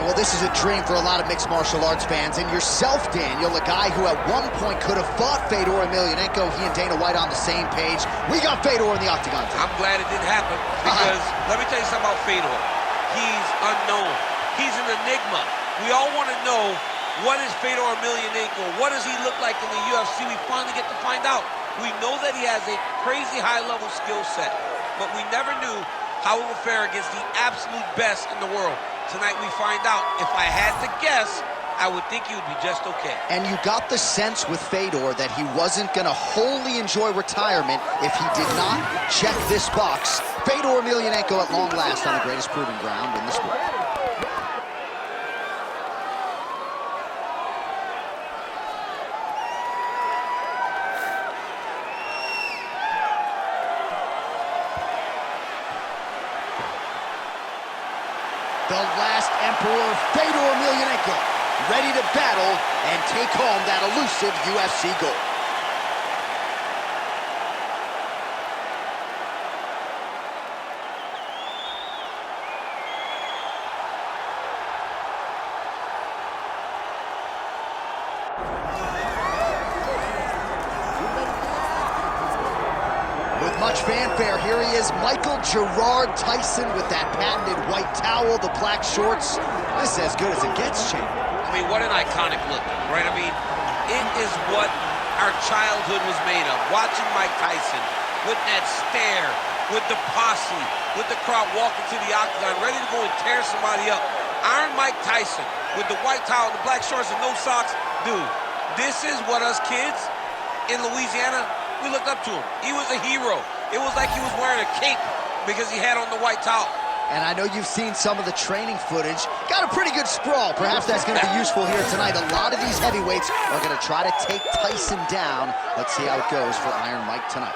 well, this is a dream for a lot of mixed martial arts fans. And yourself, Daniel, a guy who at one point could have fought Fedor Emelianenko. He and Dana White on the same page. We got Fedor in the octagon today. I'm glad it didn't happen because let me tell you something about Fedor. He's unknown. He's an enigma. We all want to know, what is Fedor Emelianenko? What does he look like in the UFC? We finally get to find out. We know that he has a crazy high-level skill set, but we never knew how it would fare against the absolute best in the world. Tonight we find out. If I had to guess, I would think he would be just okay. And you got the sense with Fedor that he wasn't going to wholly enjoy retirement if he did not check this box. Fedor Emelianenko at long last on the greatest proving ground in the sport. The last emperor, Fedor Emelianenko, ready to battle and take home that elusive UFC gold. With much fanfare, here he is, Michael Gerard Tyson with that patented white towel, the black shorts. This is as good as it gets, champ. I mean, what an iconic look, right? I mean, it is what our childhood was made of. Watching Mike Tyson with that stare, with the posse, with the crowd walking to the octagon, ready to go and tear somebody up. Iron Mike Tyson with the white towel, the black shorts, and no socks. Dude, this is what us kids in Louisiana, we looked up to him. He was a hero. It was like he was wearing a cape because he had on the white towel. And I know you've seen some of the training footage. Got a pretty good sprawl. Perhaps that's going to be useful here tonight. A lot of these heavyweights are going to try to take Tyson down. Let's see how it goes for Iron Mike tonight.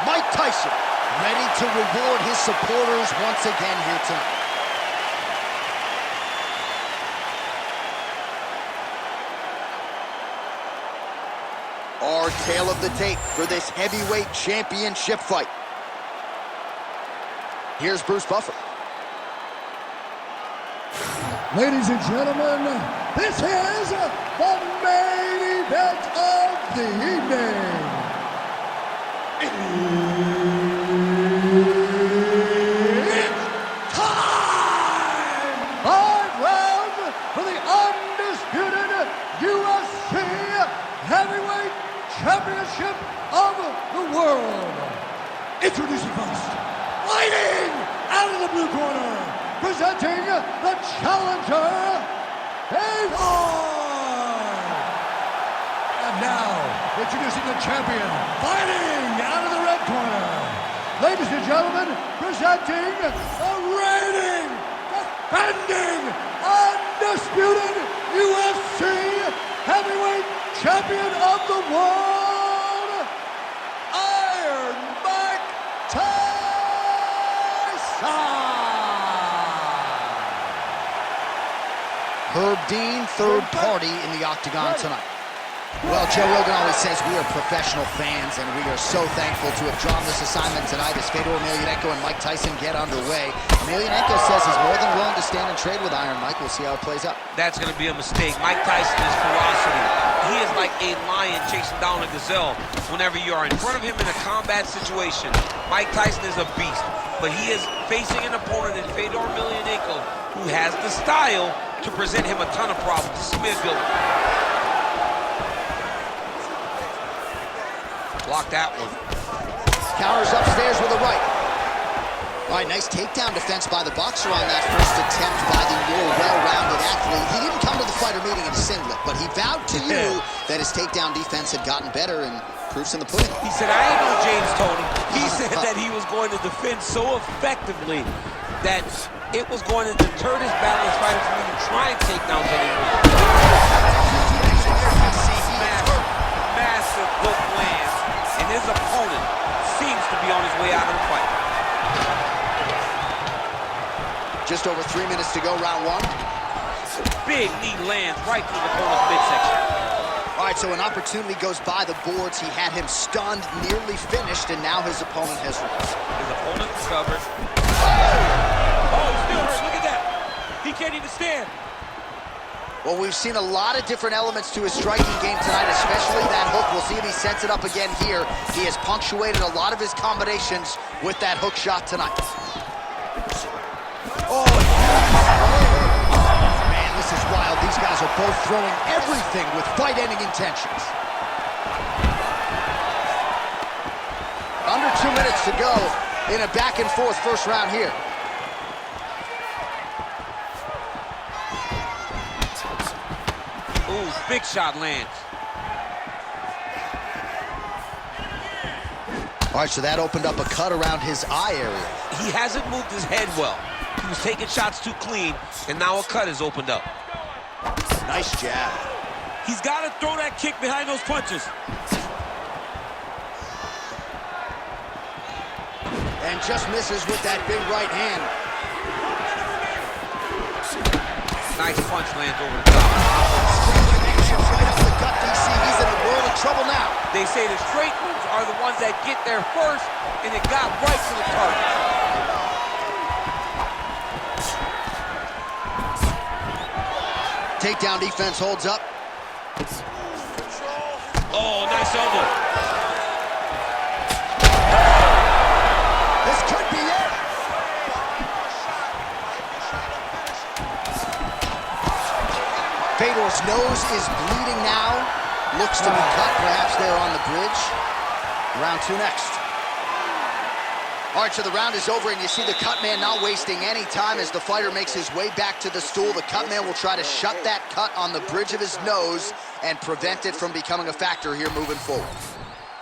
Mike Tyson, ready to reward his supporters once again here tonight. Our tale of the tape for this heavyweight championship fight. Here's Bruce Buffer. Ladies and gentlemen, this is the main event of the evening. It's time! 5 rounds for the undisputed UFC Heavyweight Championship of the world. Introducing first, fighting out of the blue corner, presenting the challenger, Fedor. And now, introducing the champion, fighting out of the red corner. Ladies and gentlemen, presenting the reigning, defending, undisputed UFC Heavyweight Champion of the world, Iron Mike Tyson. Herb Dean, third party in the octagon tonight. Well, Joe Rogan always says we are professional fans, and we are so thankful to have drawn this assignment tonight as Fedor Emelianenko and Mike Tyson get underway. Emelianenko says he's more than willing to stand and trade with Iron Mike. We'll see how it plays out. That's going to be a mistake. Mike Tyson is ferocity. He is like a lion chasing down a gazelle whenever you are in front of him in a combat situation. Mike Tyson is a beast, but he is facing an opponent in Fedor Emelianenko who has the style to present him a ton of problems. This is midfield. Block that one. Counters upstairs with a right. All right, nice takedown defense by the boxer on that first attempt by the more well-rounded athlete. He didn't come to the fighter meeting in a singlet, but he vowed to you that his takedown defense had gotten better, and proof's in the pudding. He said, I ain't no James Tony. He said that he was going to defend so effectively that it was going to deter this balanced fighter from even trying takedowns anymore. Massive hook lands, and his opponent seems to be on his way out of the fight. Just over 3 minutes to go, round one. big knee lands right through the opponent's midsection. All right, so an opportunity goes by the boards. He had him stunned, nearly finished, and now his opponent has recovered. His opponent recovered. Oh, he's still hurt. Look at that. He can't even stand. Well, we've seen a lot of different elements to his striking game tonight, especially that hook. We'll see if he sets it up again here. He has punctuated a lot of his combinations with that hook shot tonight. Oh, man, this is wild. These guys are both throwing everything with fight-ending intentions. Under 2 minutes to go in a back-and-forth first round here. Ooh, big shot lands. All right, so that opened up a cut around his eye area. He hasn't moved his head well. He was taking shots too clean, and now a cut is opened up. Nice jab. He's got to throw that kick behind those punches. And just misses with that big right hand. Nice punch lands over the top. Right up the gut, DC. He's in a world of trouble now. They say the straight moves are the ones that get there first, and it got right to the target. Takedown defense holds up. Oh, nice elbow. This could be it. Fedor's nose is bleeding now. Looks to be cut, perhaps there on the bridge. Round 2 next. All right, so the round is over, and you see the cut man not wasting any time as the fighter makes his way back to the stool. The cut man will try to shut that cut on the bridge of his nose and prevent it from becoming a factor here moving forward.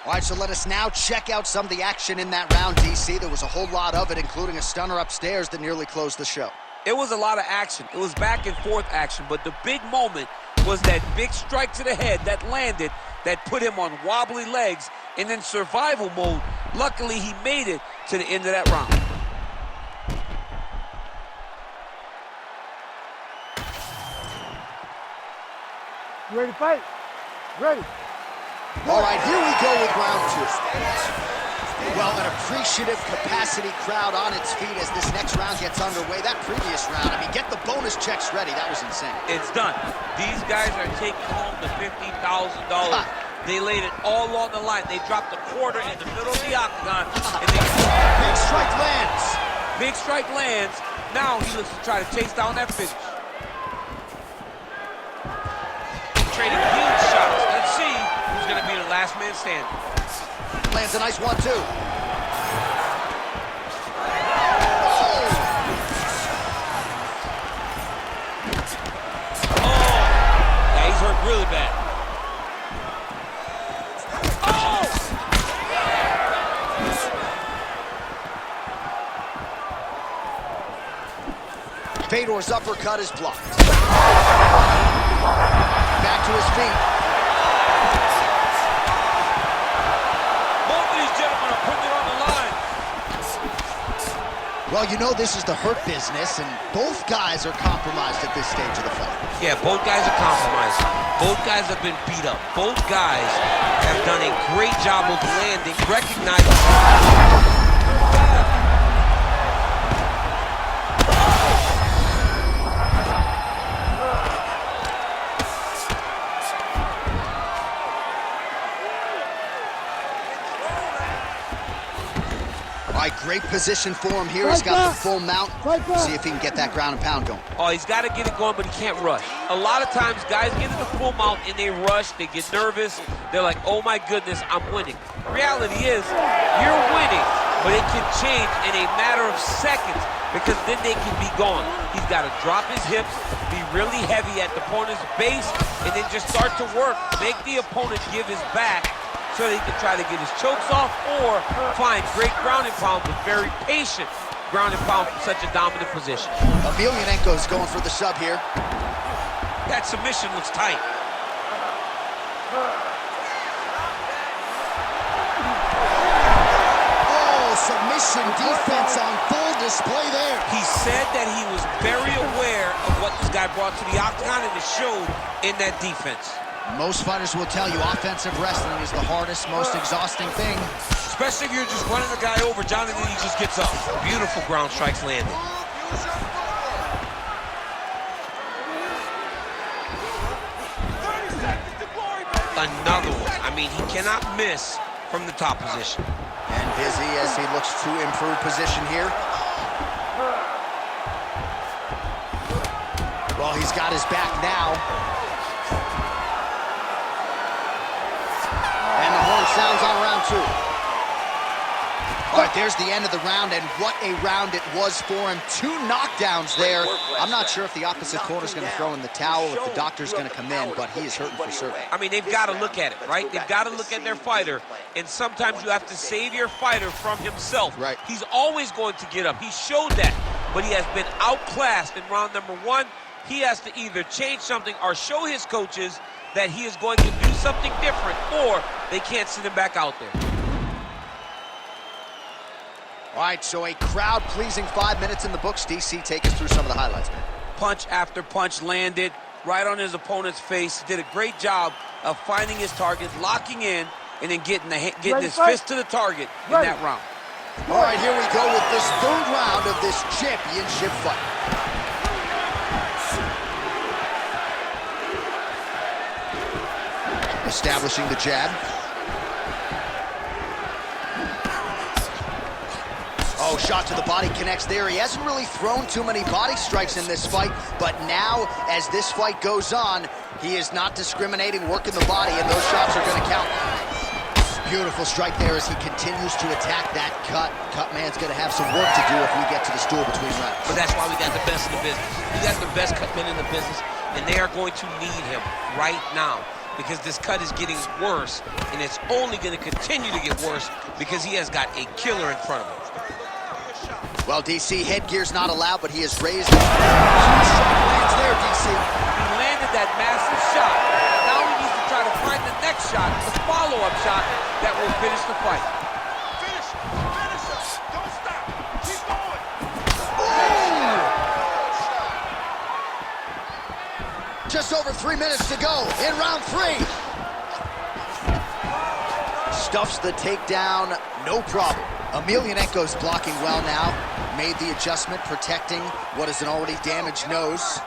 All right, so let us now check out some of the action in that round, DC. There was a whole lot of it, including a stunner upstairs that nearly closed the show. It was a lot of action. It was back and forth action, but the big moment was that big strike to the head that landed, that put him on wobbly legs and in survival mode. Luckily, he made it to the end of that round. You ready to fight? Ready. All right, here we go with round 2. Well, an appreciative capacity crowd on its feet as this next round gets underway. That previous round, I mean, get the bonus checks ready. That was insane. It's done. These guys are taking home the $50,000. They laid it all on the line. They dropped a quarter in the middle of the octagon. And Big strike lands. Big strike lands. Now he looks to try to chase down that finish. Trading huge shots. Let's see who's going to be the last man standing. Lands a nice 1-2. Oh. Yeah, he's hurt really bad. Oh! Fedor's uppercut is blocked. Back to his feet. Well, you know this is the hurt business, and both guys are compromised at this stage of the fight. Yeah, both guys are compromised. Both guys have been beat up. Both guys have done a great job of landing, recognizing... All right, great position for him here. He's got the full mount. See if he can get that ground and pound going. Oh, he's got to get it going, but he can't rush. A lot of times, guys get in the full mount and they rush, they get nervous. They're like, oh my goodness, I'm winning. Reality is, you're winning, but it can change in a matter of seconds because then they can be gone. He's got to drop his hips, be really heavy at the opponent's base, and then just start to work. Make the opponent give his back so that he can try to get his chokes off or find great ground and pound, but very patient ground and pound from such a dominant position. Emelianenko is going for the sub here. That submission looks tight. Oh, submission defense on full display there. He said that he was very aware of what what this guy brought to the octagon, and it showed in that defense. Most fighters will tell you offensive wrestling is the hardest, most exhausting thing. Especially if you're just running the guy over, John, and then he just gets up. Beautiful ground strikes landed. Another one. I mean, he cannot miss from the top position. And busy as he looks to improve position here. Well, he's got his back now. And the horn sounds on round 2. All right, there's the end of the round, and what a round it was for him. 2 knockdowns there. I'm not sure if the opposite corner's going to throw in the towel, if the doctor's going to come in, but he is hurting for certain. I mean, they've got to look at it, right? They've got to look at their fighter, and sometimes you have to save your fighter from himself. Right. He's always going to get up. He showed that, but he has been outclassed in round number 1. He has to either change something or show his coaches that he is going to do something different, or they can't send him back out there. All right, so a crowd-pleasing 5 minutes in the books. DC, take us through some of the highlights, man. Punch after punch landed right on his opponent's face. He did a great job of finding his target, locking in, and then getting his fist to the target in that round. All right, here we go with this 3rd round of this championship fight. Establishing the jab. Oh, shot to the body connects there. He hasn't really thrown too many body strikes in this fight, but now, as this fight goes on, he is not discriminating, working the body, and those shots are going to count. Beautiful strike there as he continues to attack that cut. Cut man's going to have some work to do if we get to the stool between rounds. But that's why we got the best in the business. We got the best cut men in the business, and they are going to need him right now, because this cut is getting worse, and it's only going to continue to get worse because he has got a killer in front of him. Well, DC, headgear's not allowed, but he has raised. Huge strike lands there, DC. He landed that massive shot. Now he needs to try to find the next shot, the follow-up shot that will finish the fight. Finish it. Don't stop. Keep going. Just over 3 minutes to go in round 3. Stuffs the takedown, no problem. Emelianenko's blocking well now. Made the adjustment, protecting what is an already damaged nose.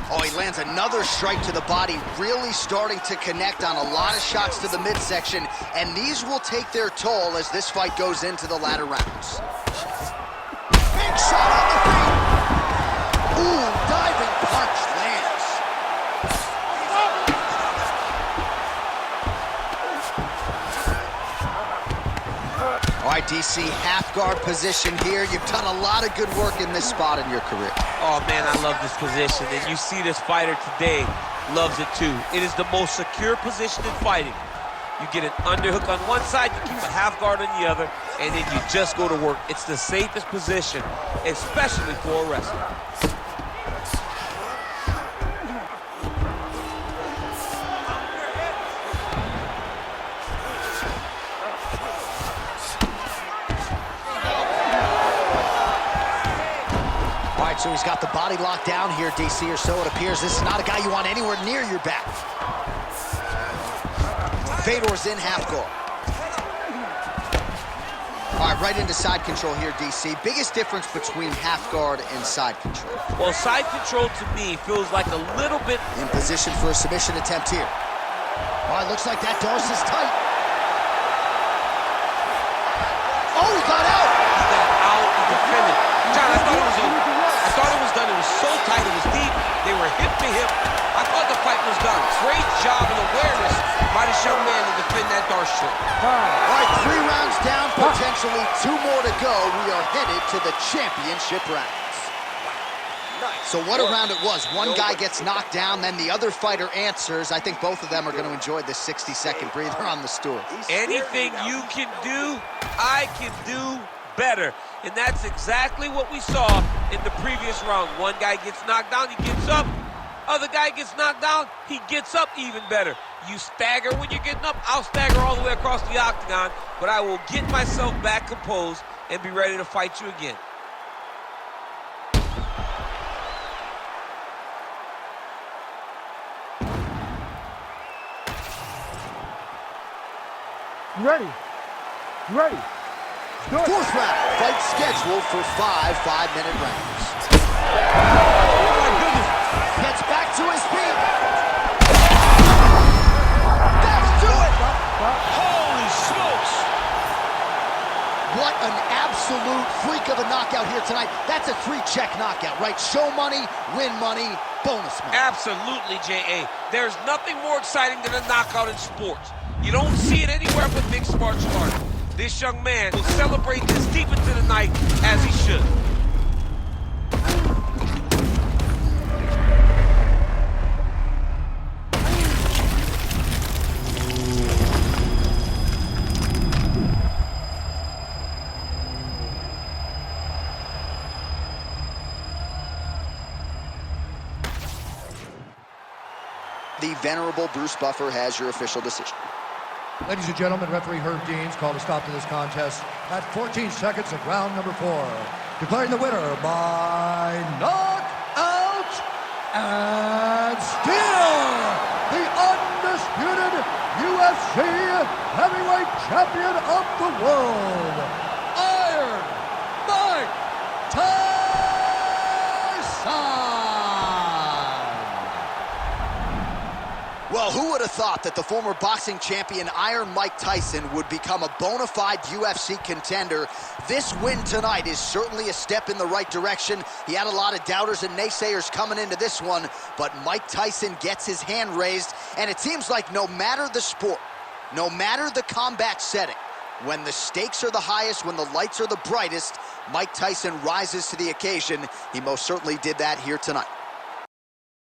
Oh, he lands another strike to the body, really starting to connect on a lot of shots to the midsection, and these will take their toll as this fight goes into the latter rounds. Big shot on the feet. Ooh, diving punch lands. All right, DC, half guard position here. You've done a lot of good work in this spot in your career. Oh, man, I love this position. And you see this fighter today loves it, too. It is the most secure position in fighting. You get an underhook on one side, you keep a half guard on the other, and then you just go to work. It's the safest position, especially for a wrestler. So he's got the body locked down here, DC, or so it appears. This is not a guy you want anywhere near your back. Fedor's in half guard. All right, right into side control here, DC. Biggest difference between half guard and side control? Well, side control to me feels like a little bit... In position for a submission attempt here. All right, looks like that Darcy's tight. Oh, he got out! He got out and defended. John, I thought it was over. I thought it was done. It was so tight. It was deep. They were hip to hip. I thought the fight was done. Great job and awareness by this young man to defend that Darcy shot. All right, 3 rounds down, potentially 2 more to go. We are headed to the championship rounds. So what a round it was. One guy gets knocked down, then the other fighter answers. I think both of them are going to enjoy this 60-second breather on the stool. Anything you can do, I can do better. And that's exactly what we saw in the previous round. One guy gets knocked down, he gets up. Other guy gets knocked down, he gets up even better. You stagger when you're getting up, I'll stagger all the way across the octagon, but I will get myself back composed and be ready to fight you again. Ready. Ready. Do it. Fourth round, fight scheduled for 5 5-minute rounds. Oh, my goodness. Gets back to his feet. That'll do it. Holy smokes. What an absolute freak of a knockout here tonight. That's a 3-check knockout, right? Show money, win money, bonus money. Absolutely, J.A. There's nothing more exciting than a knockout in sports. You don't see it anywhere but mixed martial arts. This young man will celebrate this deep into the night as he should. The venerable Bruce Buffer has your official decision. Ladies and gentlemen, referee Herb Deans called a stop to this contest at 14 seconds of round number 4, declaring the winner by knockout and still the undisputed UFC heavyweight champion of the world, Iron Mike Tyson. Well, who would have thought that the former boxing champion Iron Mike Tyson would become a bona fide UFC contender? This win tonight is certainly a step in the right direction. He had a lot of doubters and naysayers coming into this one, but Mike Tyson gets his hand raised, and it seems like no matter the sport, no matter the combat setting, when the stakes are the highest, when the lights are the brightest, Mike Tyson rises to the occasion. He most certainly did that here tonight.